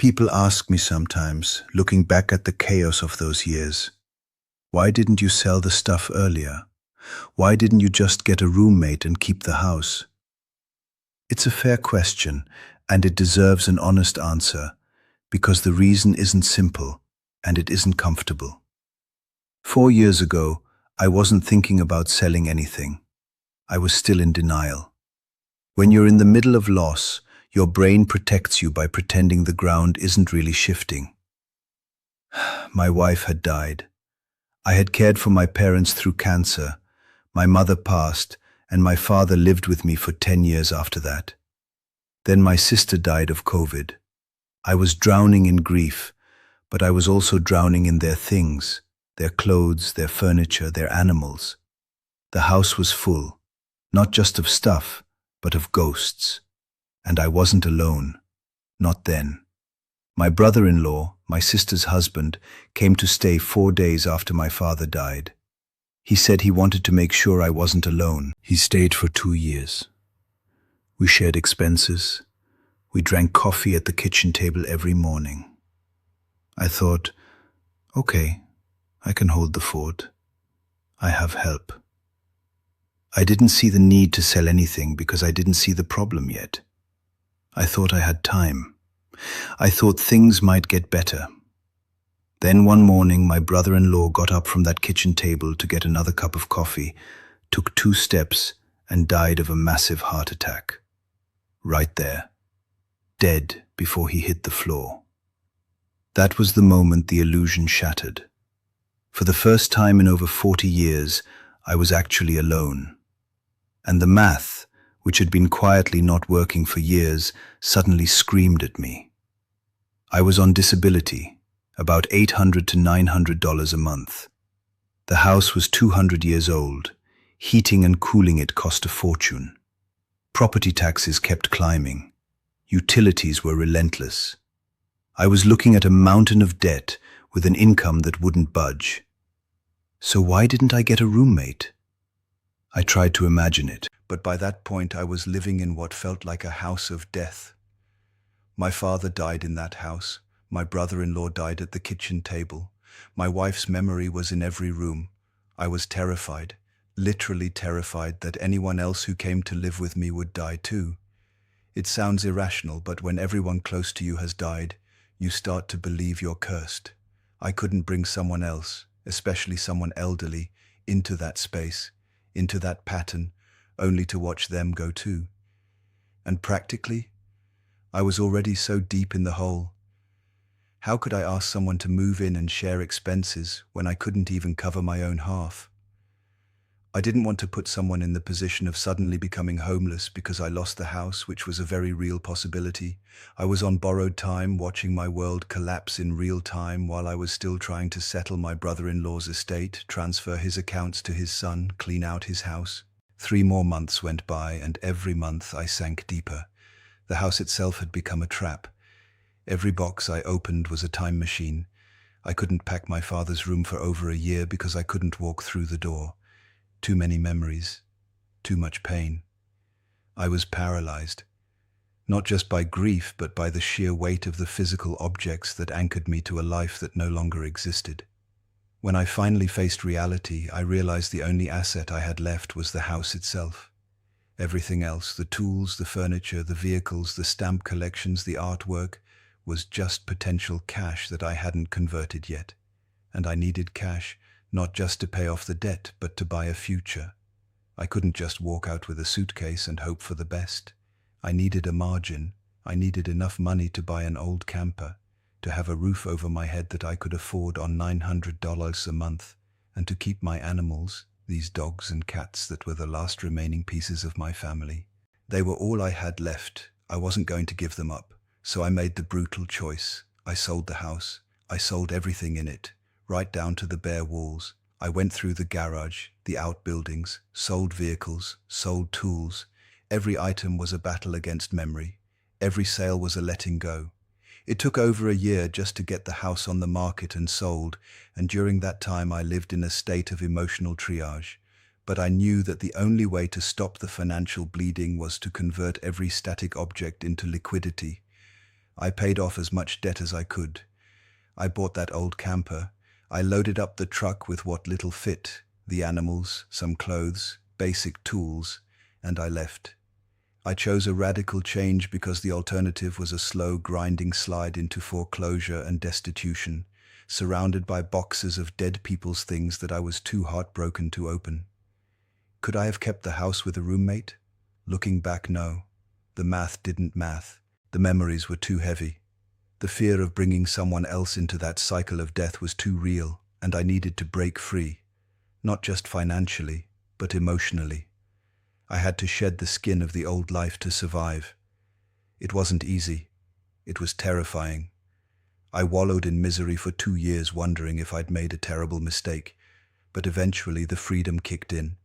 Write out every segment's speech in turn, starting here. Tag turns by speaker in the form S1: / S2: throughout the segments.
S1: People ask me sometimes, looking back at the chaos of those years, why didn't you sell the stuff earlier? Why didn't you just get a roommate and keep the house? It's a fair question, and it deserves an honest answer, because the reason isn't simple, and it isn't comfortable. 4 years ago, I wasn't thinking about selling anything. I was still in denial. When you're in the middle of loss, your brain protects you by pretending the ground isn't really shifting. My wife had died. I had cared for my parents through cancer. My mother passed, and my father lived with me for 10 years after that. Then my sister died of COVID. I was drowning in grief, but I was also drowning in their things, their clothes, their furniture, their animals. The house was full, not just of stuff, but of ghosts. And I wasn't alone. Not then. My brother-in-law, my sister's husband, came to stay 4 days after my father died. He said he wanted to make sure I wasn't alone. He stayed for 2 years. We shared expenses. We drank coffee at the kitchen table every morning. I thought, okay, I can hold the fort. I have help. I didn't see the need to sell anything because I didn't see the problem yet. I thought I had time. I thought things might get better. Then one morning, my brother-in-law got up from that kitchen table to get another cup of coffee, took 2 steps, and died of a massive heart attack. Right there. Dead before he hit the floor. That was the moment the illusion shattered. For the first time in over 40 years, I was actually alone. And the math, which had been quietly not working for years, suddenly screamed at me. I was on disability, about $800 to $900 a month. The house was 200 years old. Heating and cooling it cost a fortune. Property taxes kept climbing. Utilities were relentless. I was looking at a mountain of debt with an income that wouldn't budge. So why didn't I get a roommate? I tried to imagine it, but by that point I was living in what felt like a house of death. My father died in that house. My brother-in-law died at the kitchen table. My wife's memory was in every room. I was terrified, literally terrified that anyone else who came to live with me would die too. It sounds irrational, but when everyone close to you has died, you start to believe you're cursed. I couldn't bring someone else, especially someone elderly, into that space, into that pattern, only to watch them go too. And practically, I was already so deep in the hole. How could I ask someone to move in and share expenses when I couldn't even cover my own half? I didn't want to put someone in the position of suddenly becoming homeless because I lost the house, which was a very real possibility. I was on borrowed time, watching my world collapse in real time while I was still trying to settle my brother-in-law's estate, transfer his accounts to his son, clean out his house. 3 more months went by, and every month I sank deeper. The house itself had become a trap. Every box I opened was a time machine. I couldn't pack my father's room for over a year because I couldn't walk through the door. Too many memories, too much pain. I was paralyzed, not just by grief, but by the sheer weight of the physical objects that anchored me to a life that no longer existed. When I finally faced reality, I realized the only asset I had left was the house itself. Everything else, the tools, the furniture, the vehicles, the stamp collections, the artwork, was just potential cash that I hadn't converted yet. And I needed cash, not just to pay off the debt, but to buy a future. I couldn't just walk out with a suitcase and hope for the best. I needed a margin. I needed enough money to buy an old camper, to have a roof over my head that I could afford on $900 a month, and to keep my animals, these dogs and cats that were the last remaining pieces of my family. They were all I had left. I wasn't going to give them up, so I made the brutal choice. I sold the house. I sold everything in it, right down to the bare walls. I went through the garage, the outbuildings, sold vehicles, sold tools. Every item was a battle against memory. Every sale was a letting go. It took over a year just to get the house on the market and sold, and during that time I lived in a state of emotional triage. But I knew that the only way to stop the financial bleeding was to convert every static object into liquidity. I paid off as much debt as I could. I bought that old camper. I loaded up the truck with what little fit, the animals, some clothes, basic tools, and I left. I chose a radical change because the alternative was a slow, grinding slide into foreclosure and destitution, surrounded by boxes of dead people's things that I was too heartbroken to open. Could I have kept the house with a roommate? Looking back, no. The math didn't math. The memories were too heavy. The fear of bringing someone else into that cycle of death was too real, and I needed to break free, not just financially, but emotionally. I had to shed the skin of the old life to survive. It wasn't easy. It was terrifying. I wallowed in misery for 2 years wondering if I'd made a terrible mistake, but eventually the freedom kicked in.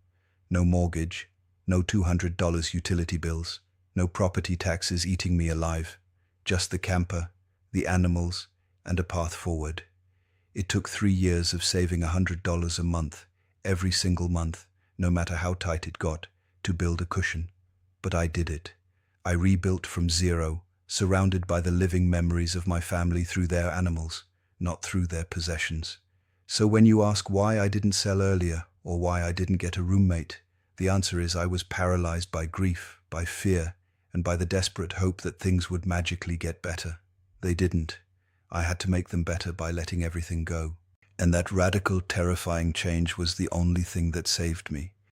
S1: No mortgage, no $200 utility bills, no property taxes eating me alive, just the camper, the animals, and a path forward. It took 3 years of saving $100 a month, every single month, no matter how tight it got, to build a cushion. But I did it. I rebuilt from zero, surrounded by the living memories of my family through their animals, not through their possessions. So when you ask why I didn't sell earlier, or why I didn't get a roommate, the answer is I was paralyzed by grief, by fear, and by the desperate hope that things would magically get better. They didn't. I had to make them better by letting everything go. And that radical, terrifying change was the only thing that saved me.